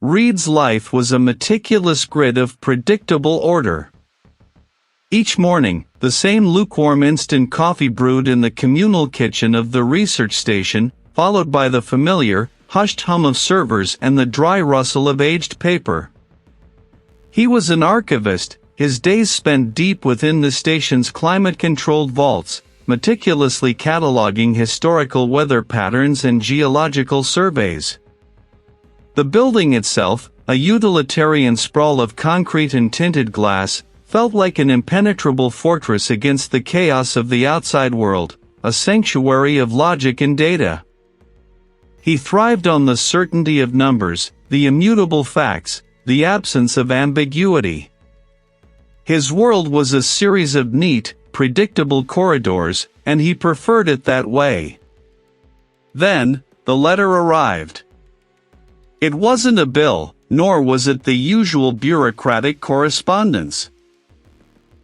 Reid's life was a meticulous grid of predictable order. Each morning, the same lukewarm instant coffee brewed in the communal kitchen of the research station, followed by the familiar, hushed hum of servers and the dry rustle of aged paper. He was an archivist, his days spent deep within the station's climate-controlled vaults, meticulously cataloging historical weather patterns and geological surveys. The building itself, a utilitarian sprawl of concrete and tinted glass, felt like an impenetrable fortress against the chaos of the outside world, a sanctuary of logic and data. He thrived on the certainty of numbers, the immutable facts, the absence of ambiguity. His world was a series of neat, predictable corridors, and he preferred it that way. Then, the letter arrived. It wasn't a bill, nor was it the usual bureaucratic correspondence.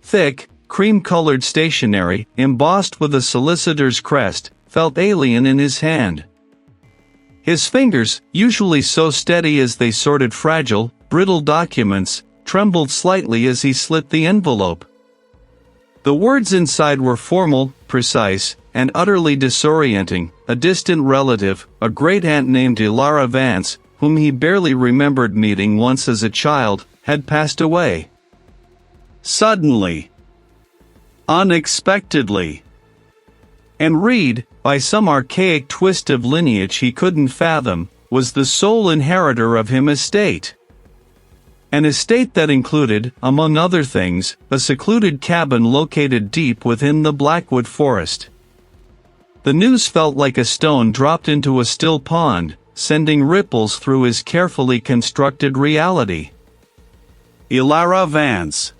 Thick, cream-colored stationery, embossed with a solicitor's crest, felt alien in his hand. His fingers, usually so steady as they sorted fragile, brittle documents, trembled slightly as he slit the envelope. The words inside were formal, precise, and utterly disorienting. A distant relative, a great-aunt named Elara Vance, whom he barely remembered meeting once as a child, had passed away. Suddenly. Unexpectedly. And Reid, by some archaic twist of lineage he couldn't fathom, was the sole inheritor of his estate. An estate that included, among other things, a secluded cabin located deep within the Blackwood Forest. The news felt like a stone dropped into a still pond, sending ripples through his carefully constructed reality. Elara Vance.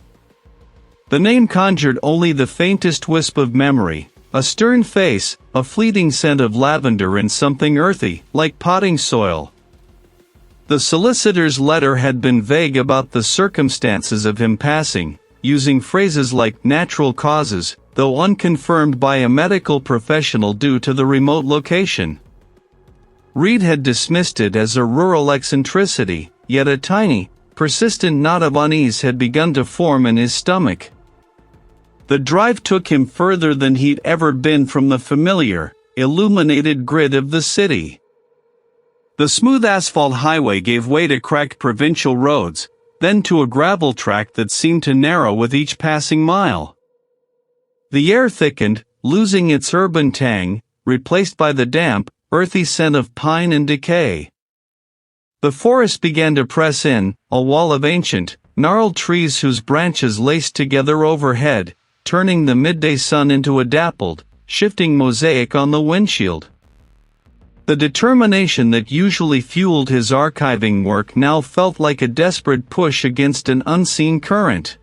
The name conjured only the faintest wisp of memory, a stern face, a fleeting scent of lavender and something earthy, like potting soil. The solicitor's letter had been vague about the circumstances of him passing, using phrases like natural causes, though unconfirmed by a medical professional due to the remote location. Reid had dismissed it as a rural eccentricity, yet a tiny, persistent knot of unease had begun to form in his stomach. The drive took him further than he'd ever been from the familiar, illuminated grid of the city. The smooth asphalt highway gave way to cracked provincial roads, then to a gravel track that seemed to narrow with each passing mile. The air thickened, losing its urban tang, replaced by the damp, earthy scent of pine and decay. The forest began to press in, a wall of ancient, gnarled trees whose branches laced together overhead, turning the midday sun into a dappled, shifting mosaic on the windshield. The determination that usually fueled his archiving work now felt like a desperate push against an unseen current.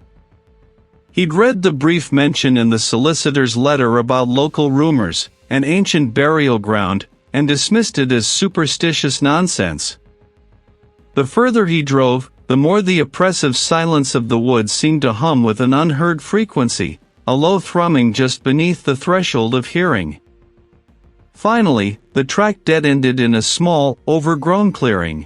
He'd read the brief mention in the solicitor's letter about local rumors, an ancient burial ground, and dismissed it as superstitious nonsense. The further he drove, the more the oppressive silence of the woods seemed to hum with an unheard frequency, a low thrumming just beneath the threshold of hearing. Finally, the track dead-ended in a small, overgrown clearing.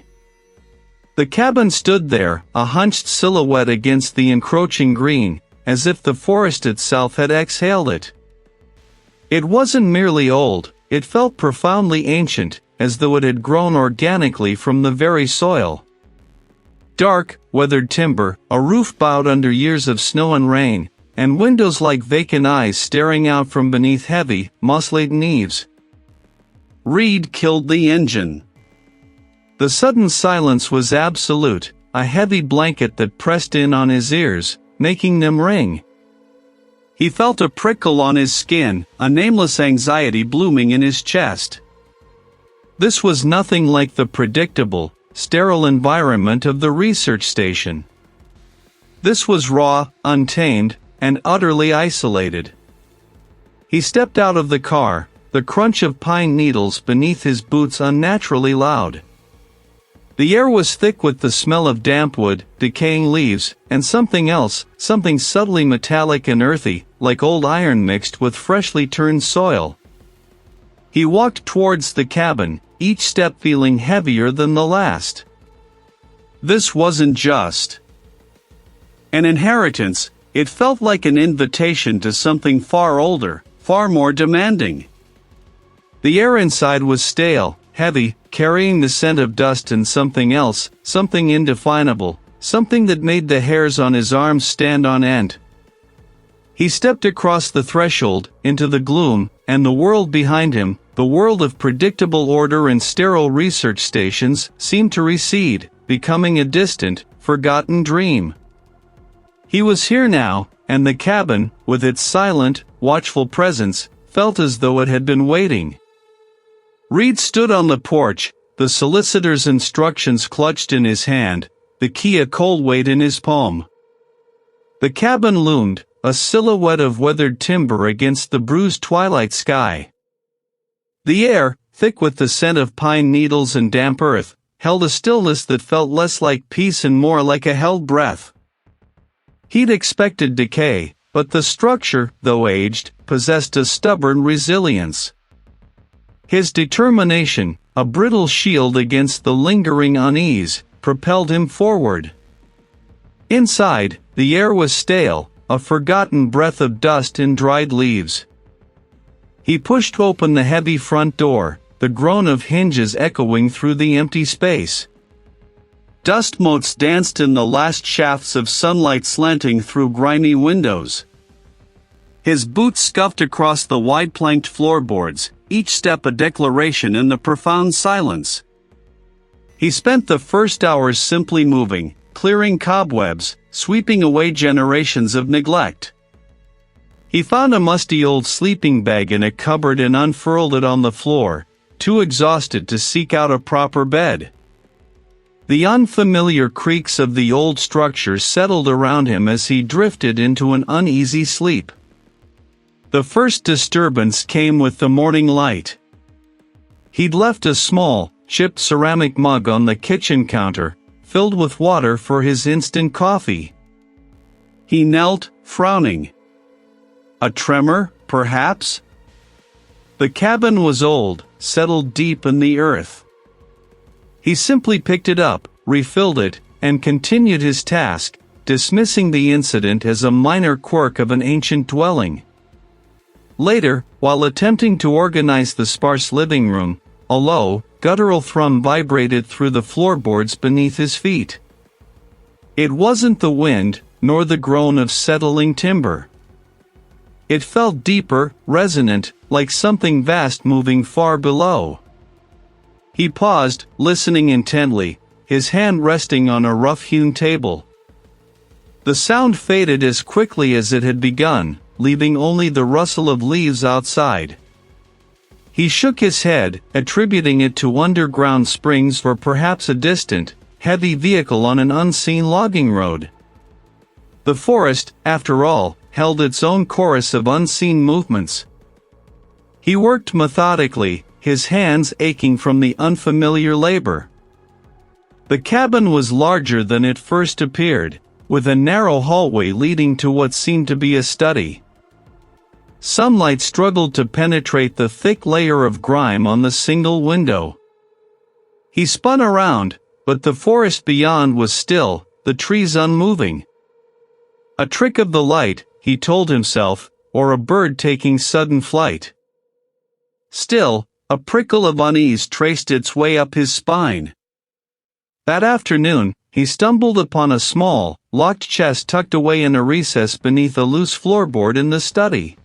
The cabin stood there, a hunched silhouette against the encroaching green, as if the forest itself had exhaled it. It wasn't merely old, it felt profoundly ancient, as though it had grown organically from the very soil. Dark, weathered timber, a roof bowed under years of snow and rain, and windows like vacant eyes staring out from beneath heavy, moss-laden eaves. Reid killed the engine. The sudden silence was absolute, a heavy blanket that pressed in on his ears, making them ring. He felt a prickle on his skin, a nameless anxiety blooming in his chest. This was nothing like the predictable, sterile environment of the research station. This was raw, untamed, and utterly isolated. He stepped out of the car, the crunch of pine needles beneath his boots unnaturally loud. The air was thick with the smell of damp wood, decaying leaves, and something else, something subtly metallic and earthy, like old iron mixed with freshly turned soil. He walked towards the cabin, each step feeling heavier than the last. This wasn't just an inheritance, it felt like an invitation to something far older, far more demanding. The air inside was stale, heavy, carrying the scent of dust and something else, something indefinable, something that made the hairs on his arms stand on end. He stepped across the threshold, into the gloom, and the world behind him, the world of predictable order and sterile research stations, seemed to recede, becoming a distant, forgotten dream. He was here now, and the cabin, with its silent, watchful presence, felt as though it had been waiting. Reid stood on the porch, the solicitor's instructions clutched in his hand, the key a cold weight in his palm. The cabin loomed, a silhouette of weathered timber against the bruised twilight sky. The air, thick with the scent of pine needles and damp earth, held a stillness that felt less like peace and more like a held breath. He'd expected decay, but the structure, though aged, possessed a stubborn resilience. His determination, a brittle shield against the lingering unease, propelled him forward. Inside, the air was stale, a forgotten breath of dust and dried leaves. He pushed open the heavy front door, the groan of hinges echoing through the empty space. Dust motes danced in the last shafts of sunlight slanting through grimy windows. His boots scuffed across the wide-planked floorboards, each step a declaration in the profound silence. He spent the first hours simply moving, clearing cobwebs, sweeping away generations of neglect. He found a musty old sleeping bag in a cupboard and unfurled it on the floor, too exhausted to seek out a proper bed. The unfamiliar creaks of the old structure settled around him as he drifted into an uneasy sleep. The first disturbance came with the morning light. He'd left a small, chipped ceramic mug on the kitchen counter, filled with water for his instant coffee. He knelt, frowning. A tremor, perhaps? The cabin was old, settled deep in the earth. He simply picked it up, refilled it, and continued his task, dismissing the incident as a minor quirk of an ancient dwelling. Later, while attempting to organize the sparse living room, a low, guttural thrum vibrated through the floorboards beneath his feet. It wasn't the wind, nor the groan of settling timber. It felt deeper, resonant, like something vast moving far below. He paused, listening intently, his hand resting on a rough-hewn table. The sound faded as quickly as it had begun, leaving only the rustle of leaves outside. He shook his head, attributing it to underground springs or perhaps a distant, heavy vehicle on an unseen logging road. The forest, after all, held its own chorus of unseen movements. He worked methodically, his hands aching from the unfamiliar labor. The cabin was larger than it first appeared, with a narrow hallway leading to what seemed to be a study. Sunlight struggled to penetrate the thick layer of grime on the single window. He spun around, but the forest beyond was still, the trees unmoving. A trick of the light, he told himself, or a bird taking sudden flight. Still, a prickle of unease traced its way up his spine. That afternoon, he stumbled upon a small, locked chest tucked away in a recess beneath a loose floorboard in the study.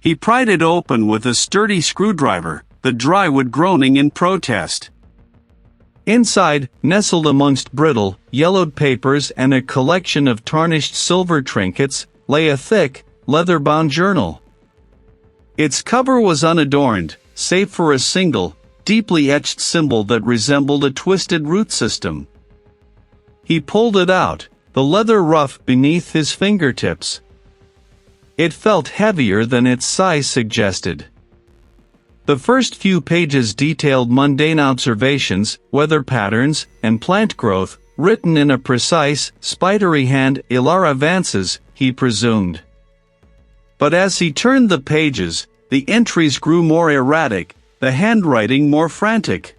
He pried it open with a sturdy screwdriver, the drywood groaning in protest. Inside, nestled amongst brittle, yellowed papers and a collection of tarnished silver trinkets, lay a thick, leather-bound journal. Its cover was unadorned, save for a single, deeply etched symbol that resembled a twisted root system. He pulled it out, the leather rough beneath his fingertips. It felt heavier than its size suggested. The first few pages detailed mundane observations, weather patterns, and plant growth, written in a precise, spidery hand, Elara Vance's, he presumed. But as he turned the pages, the entries grew more erratic, the handwriting more frantic.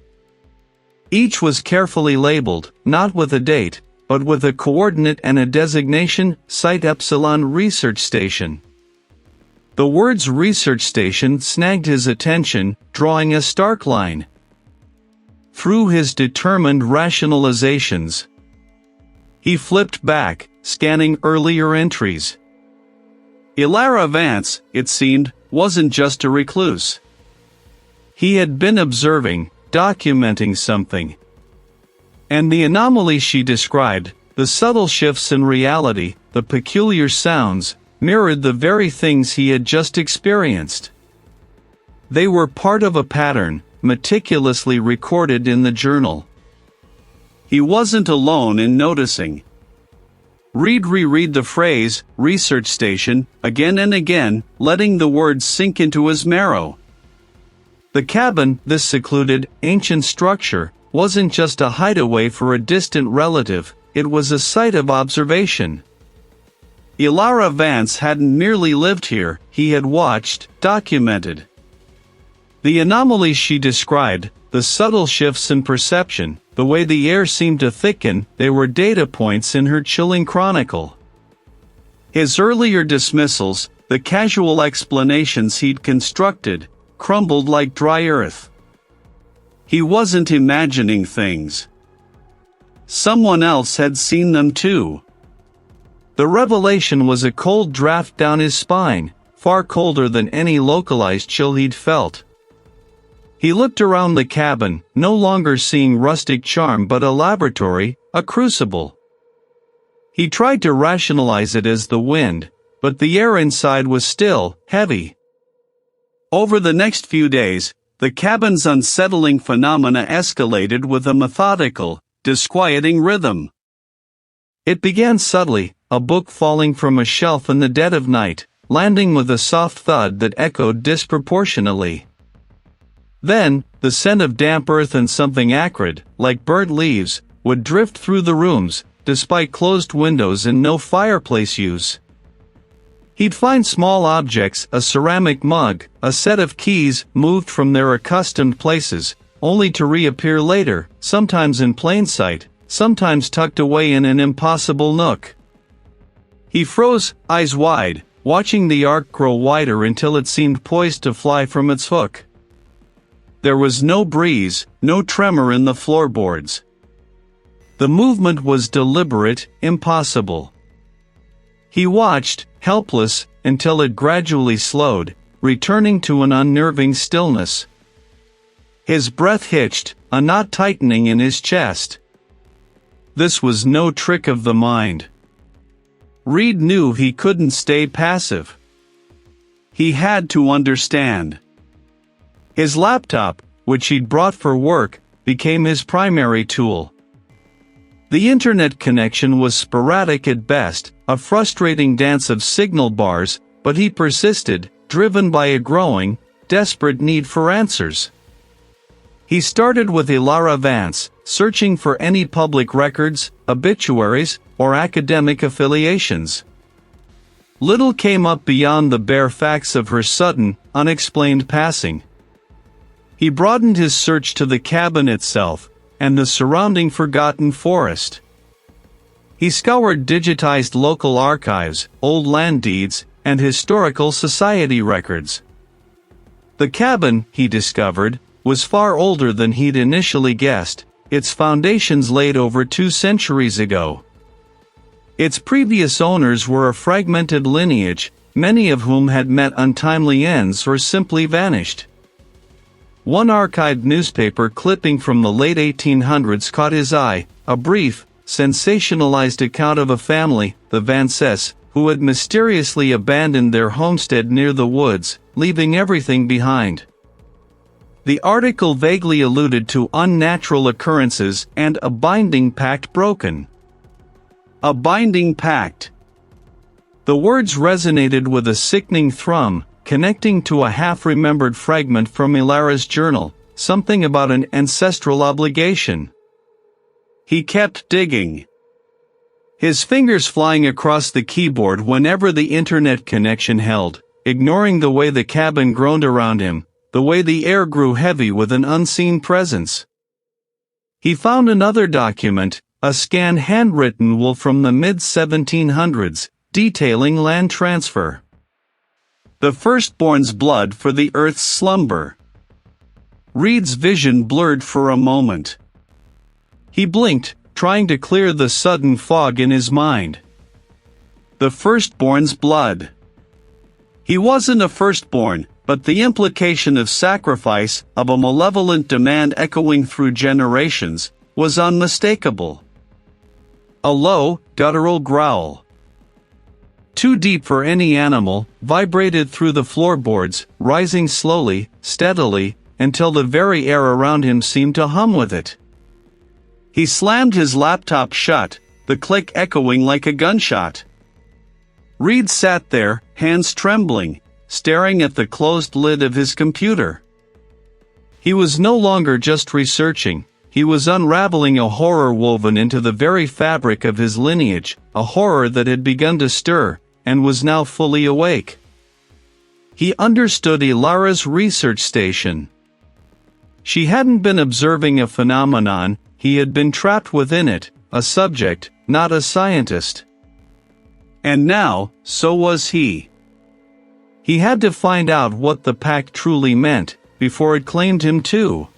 Each was carefully labeled, not with a date, but with a coordinate and a designation, Site Epsilon Research Station. The words research station snagged his attention, drawing a stark line through his determined rationalizations. He flipped back, scanning earlier entries. Elara Vance, it seemed, wasn't just a recluse. He had been observing, documenting something. And the anomaly she described, the subtle shifts in reality, the peculiar sounds, mirrored the very things he had just experienced. They were part of a pattern, meticulously recorded in the journal. He wasn't alone in noticing. Reid reread the phrase, research station, again and again, letting the words sink into his marrow. The cabin, this secluded, ancient structure, wasn't just a hideaway for a distant relative, it was a site of observation. Elara Vance hadn't merely lived here, he had watched, documented. The anomalies she described, the subtle shifts in perception, the way the air seemed to thicken, they were data points in her chilling chronicle. His earlier dismissals, the casual explanations he'd constructed, crumbled like dry earth. He wasn't imagining things. Someone else had seen them too. The revelation was a cold draft down his spine, far colder than any localized chill he'd felt. He looked around the cabin, no longer seeing rustic charm but a laboratory, a crucible. He tried to rationalize it as the wind, but the air inside was still, heavy. Over the next few days, the cabin's unsettling phenomena escalated with a methodical, disquieting rhythm. It began subtly, a book falling from a shelf in the dead of night, landing with a soft thud that echoed disproportionately. Then, the scent of damp earth and something acrid, like burnt leaves, would drift through the rooms, despite closed windows and no fireplace use. He'd find small objects, a ceramic mug, a set of keys, moved from their accustomed places, only to reappear later, sometimes in plain sight, sometimes tucked away in an impossible nook. He froze, eyes wide, watching the arc grow wider until it seemed poised to fly from its hook. There was no breeze, no tremor in the floorboards. The movement was deliberate, impossible. He watched, helpless, until it gradually slowed, returning to an unnerving stillness. His breath hitched, a knot tightening in his chest. This was no trick of the mind. Reid knew he couldn't stay passive. He had to understand. His laptop, which he'd brought for work, became his primary tool. The internet connection was sporadic at best, a frustrating dance of signal bars, but he persisted, driven by a growing, desperate need for answers. He started with Elara Vance, searching for any public records, obituaries, or academic affiliations. Little came up beyond the bare facts of her sudden, unexplained passing. He broadened his search to the cabin itself, and the surrounding forgotten forest. He scoured digitized local archives, old land deeds, and historical society records. The cabin, he discovered, was far older than he'd initially guessed, its foundations laid over 2 centuries ago. Its previous owners were a fragmented lineage, many of whom had met untimely ends or simply vanished. One archived newspaper clipping from the late 1800s caught his eye, a brief, sensationalized account of a family, the Vances, who had mysteriously abandoned their homestead near the woods, leaving everything behind. The article vaguely alluded to unnatural occurrences and a binding pact broken. A binding pact. The words resonated with a sickening thrum, connecting to a half-remembered fragment from Elara's journal, something about an ancestral obligation. He kept digging, his fingers flying across the keyboard whenever the internet connection held, ignoring the way the cabin groaned around him, the way the air grew heavy with an unseen presence. He found another document, a scanned handwritten will from the mid-1700s, detailing land transfer. The firstborn's blood for the earth's slumber. Reid's vision blurred for a moment. He blinked, trying to clear the sudden fog in his mind. The firstborn's blood. He wasn't a firstborn, but the implication of sacrifice, of a malevolent demand echoing through generations, was unmistakable. A low, guttural growl, too deep for any animal, vibrated through the floorboards, rising slowly, steadily, until the very air around him seemed to hum with it. He slammed his laptop shut, the click echoing like a gunshot. Reid sat there, hands trembling, staring at the closed lid of his computer. He was no longer just researching, he was unraveling a horror woven into the very fabric of his lineage, a horror that had begun to stir, and was now fully awake. He understood Elara's research station. She hadn't been observing a phenomenon, he had been trapped within it, a subject, not a scientist. And now, so was he. He had to find out what the pact truly meant, before it claimed him too.